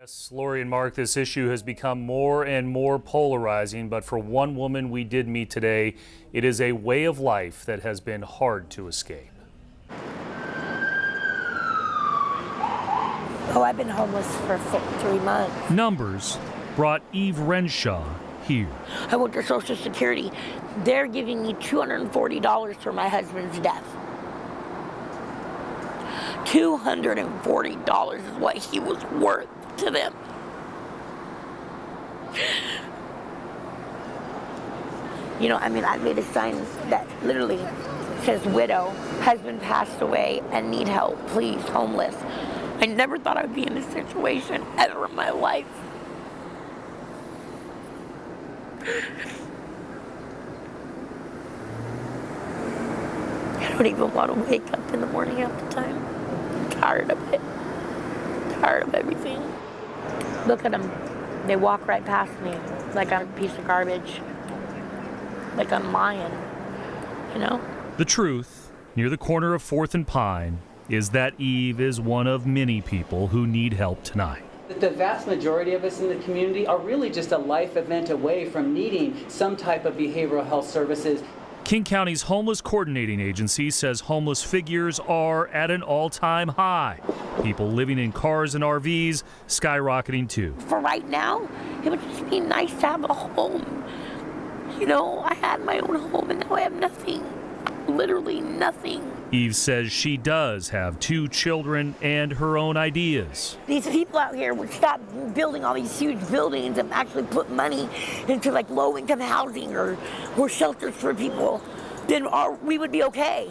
Yes, Lori and Mark, this issue has become more and more polarizing, but for one woman we did meet today, it is a way of life that has been hard to escape. Oh, I've been homeless for 3 months. Numbers brought Eve Renshaw here. I went to Social Security. They're giving me $240 for my husband's death. $240 is what he was worth to them. You know, I mean, I made a sign that literally says widow, husband passed away and need help, please, homeless. I never thought I'd be in this situation ever in my life. I don't even want to wake up in the morning half the time. I'm tired of it. Tired of everything. Look at them. They walk right past me like I'm a piece of garbage. Like I'm lying, you know? The truth, near the corner of 4th and Pine, is that Eve is one of many people who need help tonight. The vast majority of us in the community are really just a life event away from needing some type of behavioral health services. King County's Homeless Coordinating Agency says homeless figures are at an all-time high. People living in cars and RVs skyrocketing too. For right now, it would just be nice to have a home. You know, I had my own home and now I have nothing. Literally nothing. Eve says she does have 2 children and her own ideas. These people out here would stop building all these huge buildings and actually put money into like low-income housing or shelters for people. Then we would be okay.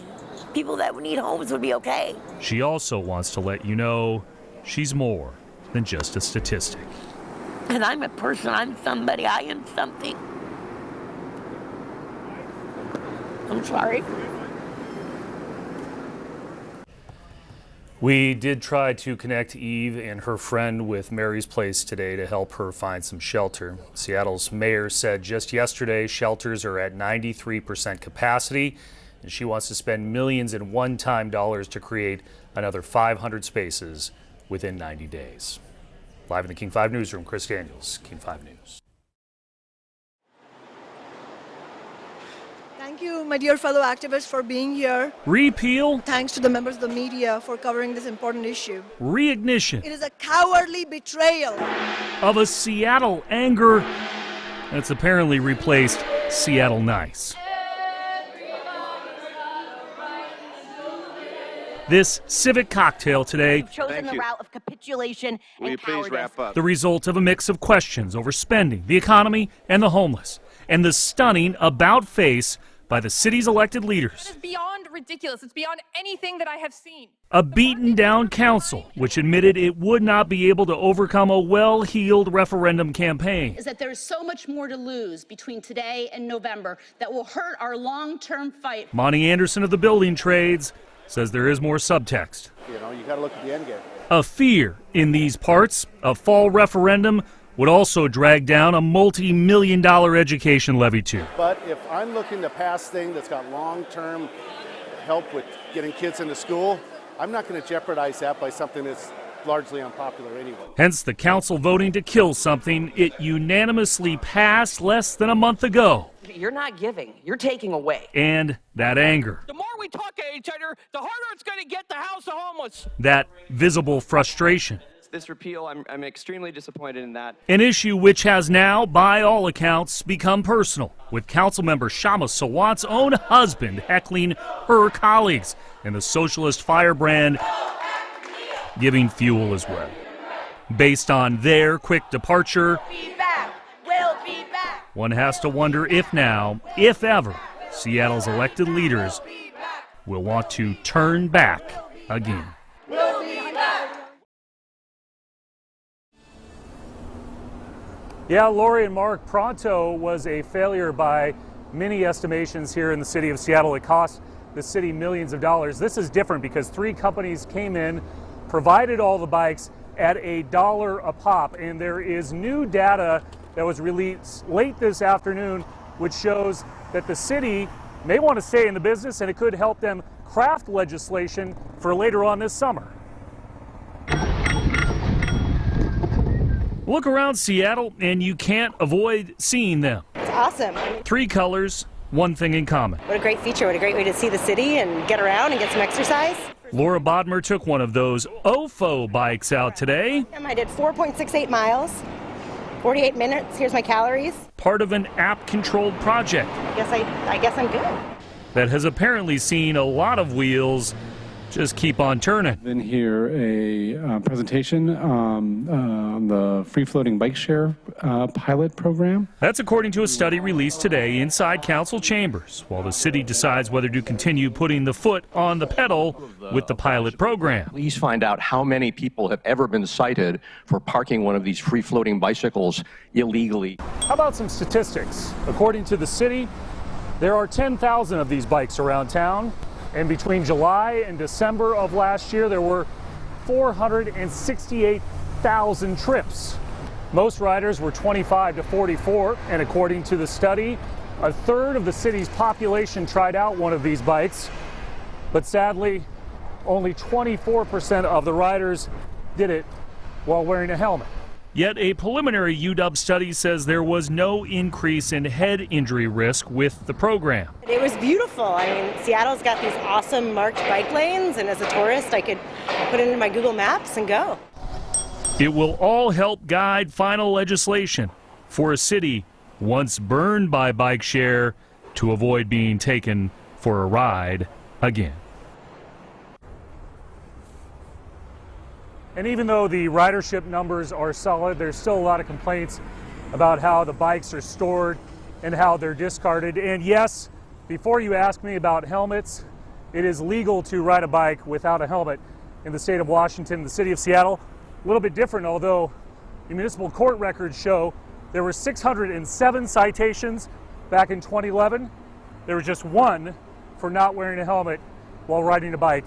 People that would need homes would be okay. She also wants to let you know she's more than just a statistic. And I'm a person, I'm somebody, I am something. I'm sorry. We did try to connect Eve and her friend with Mary's Place today to help her find some shelter. Seattle's mayor said just yesterday shelters are at 93% capacity, and she wants to spend millions in one-time dollars to create another 500 spaces within 90 days. Live in the King 5 newsroom, Chris Daniels, King 5 News. Thank you, my dear fellow activists, for being here. Repeal. Thanks to the members of the media for covering this important issue. Reignition. It is a cowardly betrayal of a Seattle anger that's apparently replaced Seattle nice. This civic cocktail today, You've chosen the route of capitulation and cowardice. Please wrap up? the result of a mix of questions over spending, the economy, and the homeless, and the stunning about-face by the city's elected leaders. It is beyond ridiculous. It's beyond anything that I have seen. A beaten-down council, which admitted it would not be able to overcome a well-heeled referendum campaign. Is that there is so much more to lose between today and November that will hurt our long-term fight. Monty Anderson of the building trades says there is more subtext. You know, you got to look at the end game. A fear in these parts, a fall referendum would also drag down a multi-million-dollar education levy too. But if I'm looking to pass things that's got long-term help with getting kids into school, I'm not going to jeopardize that by something that's largely unpopular anyway. Hence the council voting to kill something it unanimously passed less than a month ago. You're not giving, you're taking away. And that anger, The more we talk at each other, the harder it's going to get the House of Homeless. that visible frustration. This repeal, I'm extremely disappointed in that. An issue which has now, by all accounts, become personal, with Councilmember Shama Sawant's own husband heckling her colleagues, and the socialist firebrand giving fuel as well. Based on their quick departure, We'll be back. one has to wonder if now, if ever, Seattle's elected leaders will want to turn back again. We'll be back. Yeah, Lori and Mark, Pronto was a failure by many estimations here in the city of Seattle. It cost the city millions of dollars. This is different because 3 companies came in, provided all the bikes at $1 a pop, and there is new data that was released late this afternoon which shows that the city may want to stay in the business and it could help them craft legislation for later on this summer. Look around Seattle and you can't avoid seeing them. It's awesome. 3 colors, one thing in common. What a great feature. What a great way to see the city and get around and get some exercise. Laura Bodmer took one of those OFO bikes out today. I did 4.68 miles, 48 minutes. Here's my calories. Part of an app-controlled project. I guess I'm good. That has apparently seen a lot of wheels just keep on turning. Been here a presentation on the free-floating bike share pilot program. That's according to a study released today inside council chambers, while the city decides whether to continue putting the foot on the pedal with the pilot program. Please find out how many people have ever been cited for parking one of these free-floating bicycles illegally. How about some statistics? According to the city, there are 10,000 of these bikes around town. And between July and December of last year, there were 468,000 trips. Most riders were 25 to 44, and according to the study, a third of the city's population tried out one of these bikes, but sadly, only 24% of the riders did it while wearing a helmet. Yet a preliminary UW study says there was no increase in head injury risk with the program. It was beautiful. I mean, Seattle's got these awesome marked bike lanes, and as a tourist, I could put it into my Google Maps and go. It will all help guide final legislation for a city once burned by bike share to avoid being taken for a ride again. And even though the ridership numbers are solid, there's still a lot of complaints about how the bikes are stored and how they're discarded. And yes, before you ask me about helmets, it is legal to ride a bike without a helmet in the state of Washington, the city of Seattle. A little bit different, although the municipal court records show there were 607 citations back in 2011. There was just 1 for not wearing a helmet while riding a bike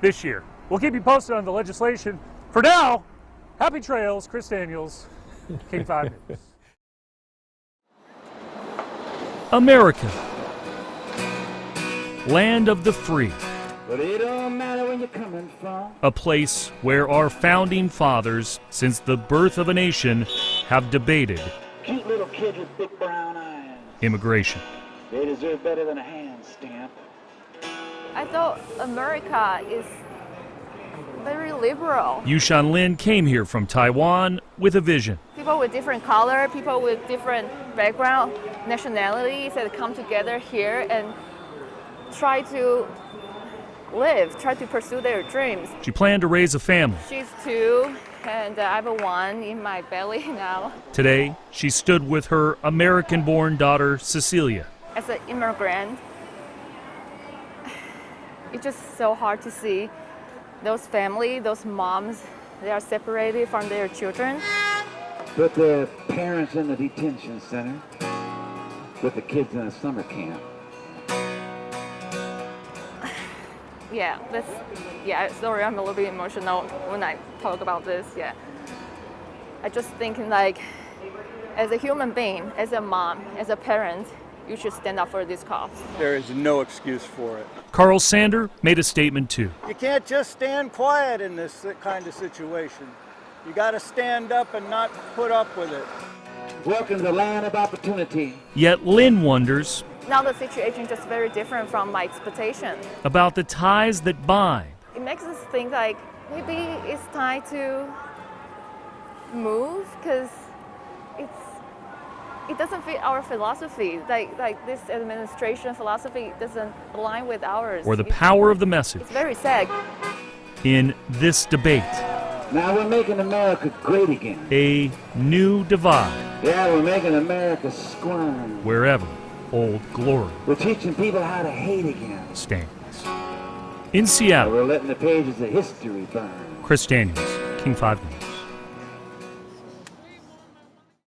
this year. We'll keep you posted on the legislation. For now, happy trails, Chris Daniels, King 5 News. America, land of the free. But it don't matter where you're coming from. A place where our founding fathers, since the birth of a nation, have debated Cute little kids with big brown eyes. Immigration. They deserve better than a hand stamp. I thought America is very liberal. Yushan Lin came here from Taiwan with a vision. People with different color, people with different background, nationalities that come together here and try to live, try to pursue their dreams. She planned to raise a family. She's 2 and I have a 1 in my belly now. Today, she stood with her American-born daughter, Cecilia. As an immigrant, it's just so hard to see those families, those moms, they are separated from their children. Put their parents in the detention center. Put the kids in a summer camp. Sorry, I'm a little bit emotional when I talk about this, I just think like, as a human being, as a mom, as a parent, you should stand up for this cause. There is no excuse for it. Carl Sander made a statement too. You can't just stand quiet in this kind of situation. You got to stand up and not put up with it. Welcome to the land of opportunity. Yet Lynn wonders Now the situation is just very different from my expectation. about the ties that bind. It makes us think like maybe it's time to move because it doesn't fit our philosophy. Like this administration philosophy doesn't align with ours. Or the power of the message It's very sad. in this debate. Now we're making America great again. A new divide Yeah, we're making America squirm. wherever old glory We're teaching people how to hate again. stands. In Seattle, We're letting the pages of history burn. Chris Daniels, King 5 News.